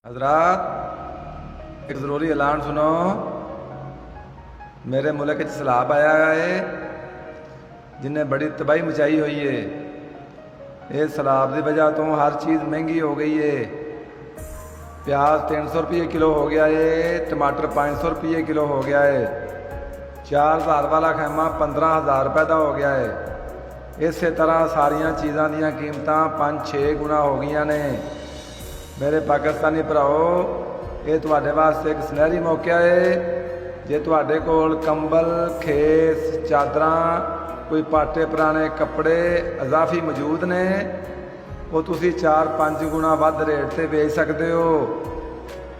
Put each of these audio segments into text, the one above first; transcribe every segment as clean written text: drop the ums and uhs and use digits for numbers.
हजरात एक ज़रूरी ऐलान सुनो। मेरे मुल्क सैलाब आया है जिन्हें बड़ी तबाही मचाई हुई है। इस सैलाब की वजह तो हर चीज़ महंगी हो गई है। प्याज 300 रुपये किलो हो गया है, टमाटर 500 रुपये किलो हो गया है, 4000 वाला खैमा 15,000 रुपये का हो गया है। इस तरह सारिया चीज़ों दी कीमत 5-6 गुना हो गई ने। मेरे पाकिस्तानी भराओ, ये तुहाडे वास्ते एक सुनहरी मौका है। जे तुहाडे कोल कंबल, खेस, चादरां, कोई पाटे पुराने कपड़े अजाफी मौजूद ने, वो तुसी 4-5 गुना वध रेट से बेच सकते हो।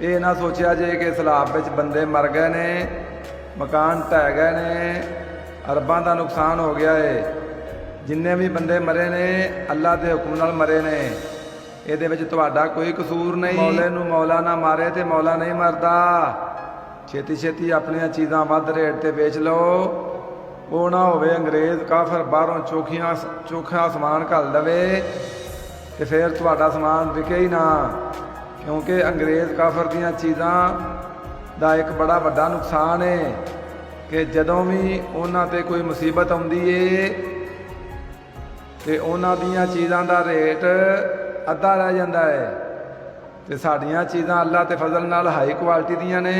ये ना सोचा जे कि सैलाब विच बंदे मर गए ने, मकान ढह गए ने, अरबां का नुकसान हो गया है। जिन्ने भी बंदे मरे ने अल्लाह के हुक्म नाल मरे ने। ये कोई कसूर नहीं। मौले नूं मौला ना मारे तो मौला नहीं मरदा। छेती छेती अपन चीज़ां वध रेट से बेच लो। वो ना होवे अंग्रेज़ काफर बाहरों चोखा समान घल दवे तो फिर तुहाडा समान विके ही ना। क्योंकि अंग्रेज़ काफर दीयां चीज़ां दा एक बड़ा वड्डा नुकसान है कि जदों भी उन्हां ते कोई मुसीबत आउंदी है तो उन्हां दीयां चीज़ां दा रेट अद्धा रह जाता है। तो साड़ियाँ चीज़ां अल्लाह के फजल नाल हाई क्वालिटी दियां ने।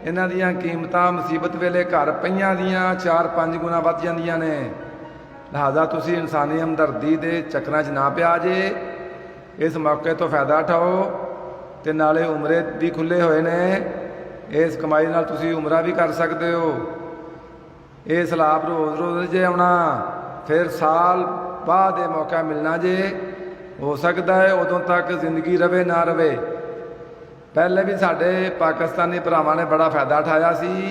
इन्हां दियां कीमतां मुसीबत वेले घर पईयां दियां 4-5 गुना वध जांदियां ने। लिहाजा तुसी इंसानी हमदर्दी के चक्करां च ना पिया जे। इस मौके तो फायदा उठाओ तो नाले उमरे भी खुले हुए ने। इस कमाई नाल तुसी उमरा भी कर सकते हो। ये सैलाब रोज़ रोज़ जे आउणा, फिर साल बाद मौका मिलना जे। हो सकता है उदों तक जिंदगी रवे ना रवे। पहले भी साढ़े पाकिस्तानी भरावां ने बड़ा फायदा उठाया सी।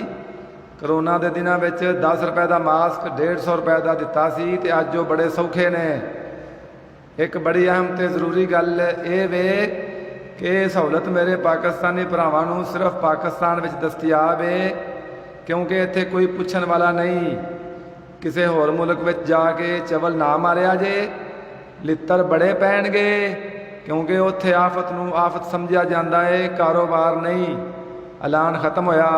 करोना के दिनों में 10 रुपए का मास्क 150 रुपए का दिता सी ते अज वो बड़े सौखे ने। एक बड़ी अहम तो जरूरी गल ये वे कि सहूलत मेरे पाकिस्तानी भरावां नूं सिर्फ पाकिस्तान में दस्तियाब है, क्योंकि इत्थे कोई पुछण वाला नहीं। किसी होर मुल्क में जाके चवल ना मारिया जे, लित्तर बड़े पैणगे, क्योंकि उत्थे आफत नूं आफत समझिया जाता है, कारोबार नहीं। ऐलान खत्म होया।